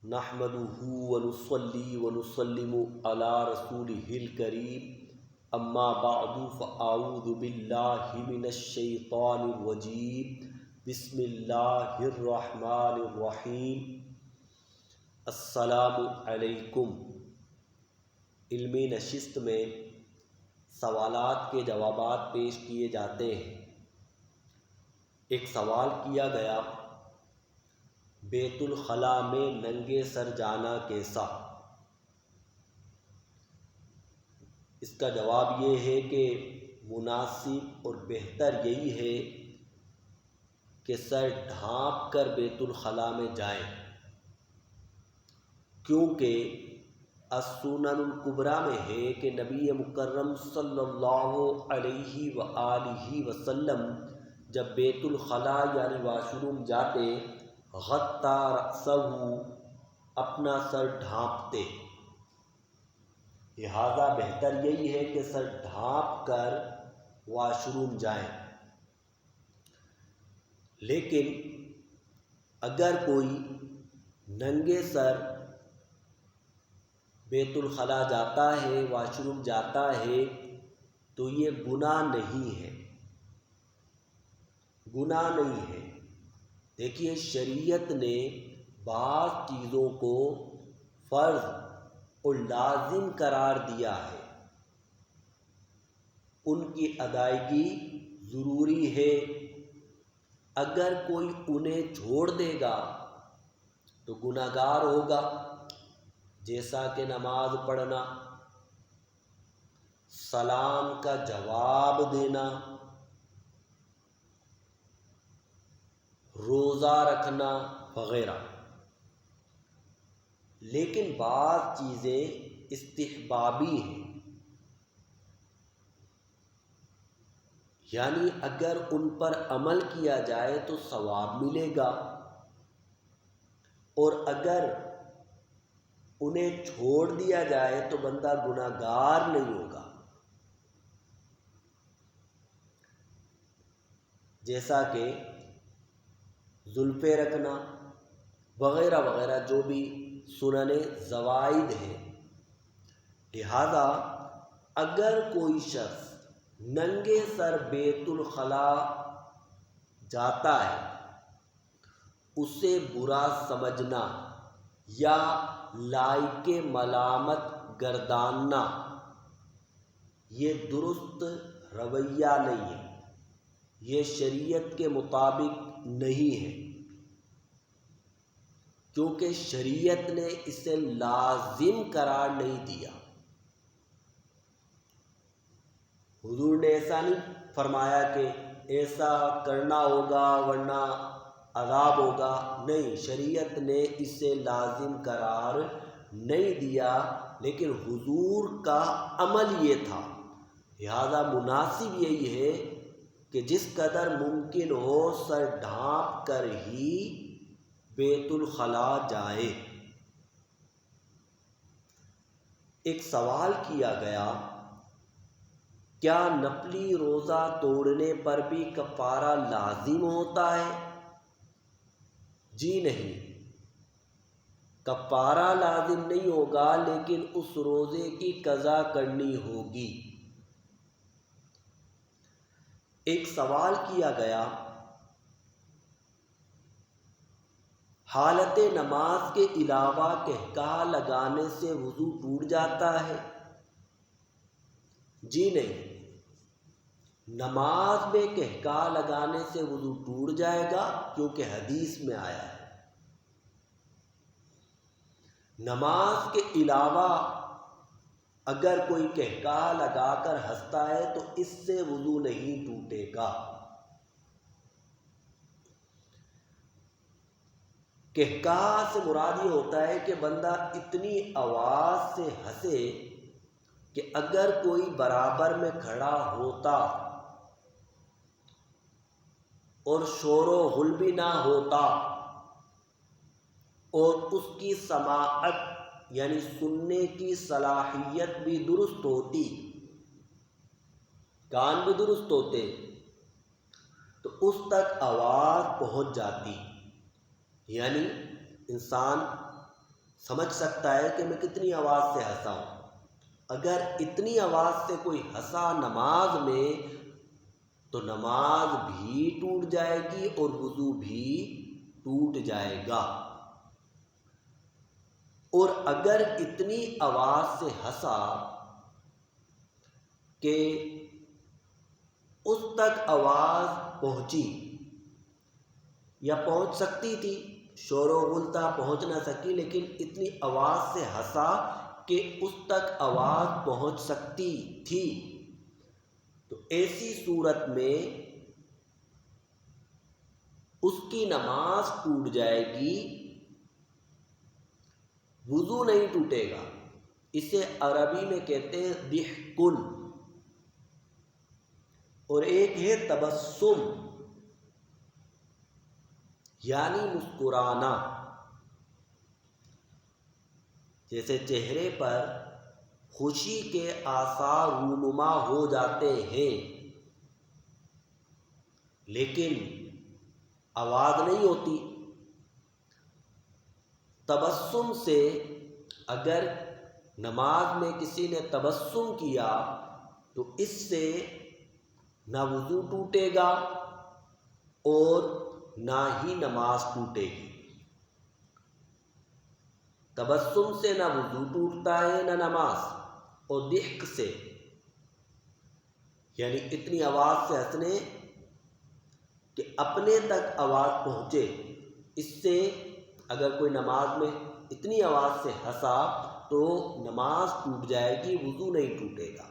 نحمده ونصلي ونسلم على رسوله الكريم اما بعد فاعوذ بالله من الشیطان الرجیم بسم اللہ الرحمن الرحیم السلام علیکم۔ علمی نشست میں سوالات کے جوابات پیش کیے جاتے ہیں۔ ایک سوال کیا گیا، بیت الخلاء میں ننگے سر جانا کیسا؟ اس کا جواب یہ ہے کہ مناسب اور بہتر یہی ہے کہ سر ڈھانپ کر بیت الخلاء میں جائیں، کیونکہ السنن الکبریٰ میں ہے کہ نبی مکرم صلی اللہ علیہ وآلہ وسلم جب بیت الخلاء یعنی واش روم جاتے غطا رأسہ اپنا سر ڈھانپتے، لہذا بہتر یہی ہے کہ سر ڈھانپ کر واش روم جائیں۔ لیکن اگر کوئی ننگے سر بیت الخلاء جاتا ہے، واش روم جاتا ہے، تو یہ گناہ نہیں ہے، گناہ نہیں ہے۔ دیکھیے، شریعت نے بعض چیزوں کو فرض اور لازم قرار دیا ہے، ان کی ادائیگی ضروری ہے۔ اگر کوئی انہیں چھوڑ دے گا تو گناہ گار ہوگا، جیسا کہ نماز پڑھنا، سلام کا جواب دینا، روزہ رکھنا وغیرہ۔ لیکن بعض چیزیں استحبابی ہیں، یعنی اگر ان پر عمل کیا جائے تو ثواب ملے گا، اور اگر انہیں چھوڑ دیا جائے تو بندہ گناہ گار نہیں ہوگا، جیسا کہ زلفیں رکھنا وغیرہ وغیرہ جو بھی سنن زوائد ہیں۔ لہذا اگر کوئی شخص ننگے سر بیت الخلاء جاتا ہے، اسے برا سمجھنا یا لائق ملامت گرداننا یہ درست رویہ نہیں ہے، یہ شریعت کے مطابق نہیں ہے، کیونکہ شریعت نے اسے لازم قرار نہیں دیا۔ حضور نے ایسا نہیں فرمایا کہ ایسا کرنا ہوگا ورنہ عذاب ہوگا، نہیں، شریعت نے اسے لازم قرار نہیں دیا، لیکن حضور کا عمل یہ تھا، لہذا مناسب یہی ہے کہ جس قدر ممکن ہو سر ڈھانپ کر ہی بیت الخلاء جائے۔ ایک سوال کیا گیا، کیا نفلی روزہ توڑنے پر بھی کفارہ لازم ہوتا ہے؟ جی نہیں، کفارہ لازم نہیں ہوگا، لیکن اس روزے کی قضا کرنی ہوگی۔ ایک سوال کیا گیا، حالت نماز کے علاوہ قہقہہ لگانے سے وضو ٹوٹ جاتا ہے؟ جی نہیں، نماز میں قہقہہ لگانے سے وضو ٹوٹ جائے گا، کیونکہ حدیث میں آیا ہے۔ نماز کے علاوہ اگر کوئی قہقہہ لگا کر ہنستا ہے تو اس سے وضو نہیں ٹوٹے گا۔ قہقہہ سے مراد یہ ہوتا ہے کہ بندہ اتنی آواز سے ہنسے کہ اگر کوئی برابر میں کھڑا ہوتا اور شور و غل بھی نہ ہوتا اور اس کی سماعت یعنی سننے کی صلاحیت بھی درست ہوتی، کان بھی درست ہوتے، تو اس تک آواز پہنچ جاتی، یعنی انسان سمجھ سکتا ہے کہ میں کتنی آواز سے ہنسا ہوں۔ اگر اتنی آواز سے کوئی ہنسا نماز میں تو نماز بھی ٹوٹ جائے گی اور وضو بھی ٹوٹ جائے گا۔ اور اگر اتنی آواز سے ہنسا کہ اس تک آواز پہنچی یا پہنچ سکتی تھی، شور و غل تک پہنچ نہ سکی، لیکن اتنی آواز سے ہنسا کہ اس تک آواز پہنچ سکتی تھی، تو ایسی صورت میں اس کی نماز ٹوٹ جائے گی، وضو نہیں ٹوٹے گا۔ اسے عربی میں کہتے ہیں ضحکن، اور ایک ہے تبسم یعنی مسکرانا۔ جیسے چہرے پر خوشی کے آثار رونما ہو جاتے ہیں لیکن آواز نہیں ہوتی، تبسم سے اگر نماز میں کسی نے تبسم کیا تو اس سے نہ وضو ٹوٹے گا اور نہ ہی نماز ٹوٹے گی۔ تبسم سے نہ وضو ٹوٹتا ہے نہ نماز، اور ضحک سے یعنی اتنی آواز سے ہنسنے کہ اپنے تک آواز پہنچے، اس سے اگر کوئی نماز میں اتنی آواز سے ہنسا تو نماز ٹوٹ جائے گی، وضو نہیں ٹوٹے گا۔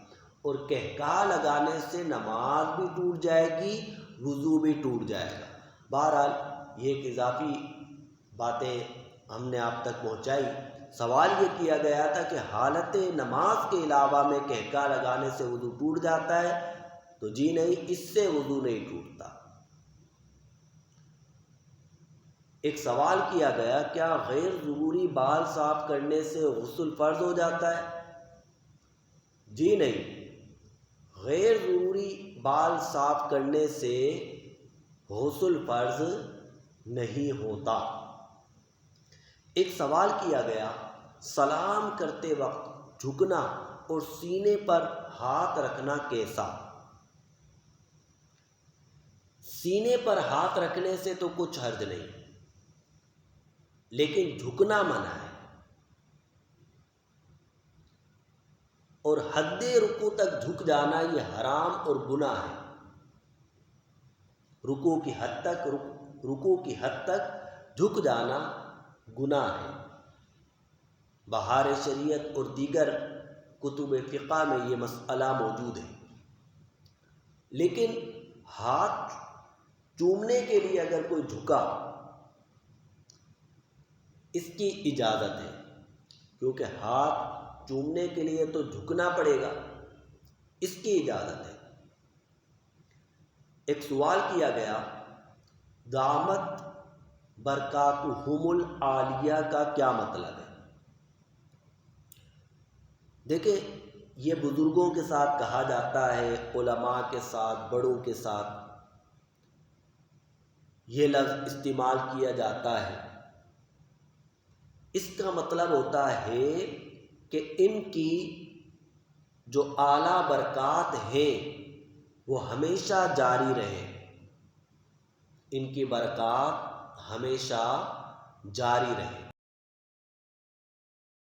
اور کہکا لگانے سے نماز بھی ٹوٹ جائے گی، وضو بھی ٹوٹ جائے گا۔ بہرحال یہ ایک اضافی باتیں ہم نے آپ تک پہنچائی۔ سوال یہ کیا گیا تھا کہ حالت نماز کے علاوہ میں کہکا لگانے سے وضو ٹوٹ جاتا ہے؟ تو جی نہیں، اس سے وضو نہیں ٹوٹتا۔ ایک سوال کیا گیا، کیا غیر ضروری بال صاف کرنے سے غسل فرض ہو جاتا ہے؟ جی نہیں، غیر ضروری بال صاف کرنے سے غسل فرض نہیں ہوتا۔ ایک سوال کیا گیا، سلام کرتے وقت جھکنا اور سینے پر ہاتھ رکھنا کیسا؟ سینے پر ہاتھ رکھنے سے تو کچھ حرج نہیں، لیکن جھکنا منع ہے، اور حد رکوع تک جھک جانا یہ حرام اور گناہ ہے۔ رکوع کی حد تک جھک جانا گناہ ہے۔ بہار شریعت اور دیگر کتب فقہ میں یہ مسئلہ موجود ہے۔ لیکن ہاتھ چومنے کے لیے اگر کوئی جھکا، اس کی اجازت ہے، کیونکہ ہاتھ چومنے کے لیے تو جھکنا پڑے گا، اس کی اجازت ہے۔ ایک سوال کیا گیا، دامت برکاتہم العالیہ کا کیا مطلب ہے؟ دیکھیں، یہ بزرگوں کے ساتھ کہا جاتا ہے، علماء کے ساتھ، بڑوں کے ساتھ یہ لفظ استعمال کیا جاتا ہے۔ اس کا مطلب ہوتا ہے کہ ان کی جو اعلیٰ برکات ہیں وہ ہمیشہ جاری رہے، ان کی برکات ہمیشہ جاری رہے۔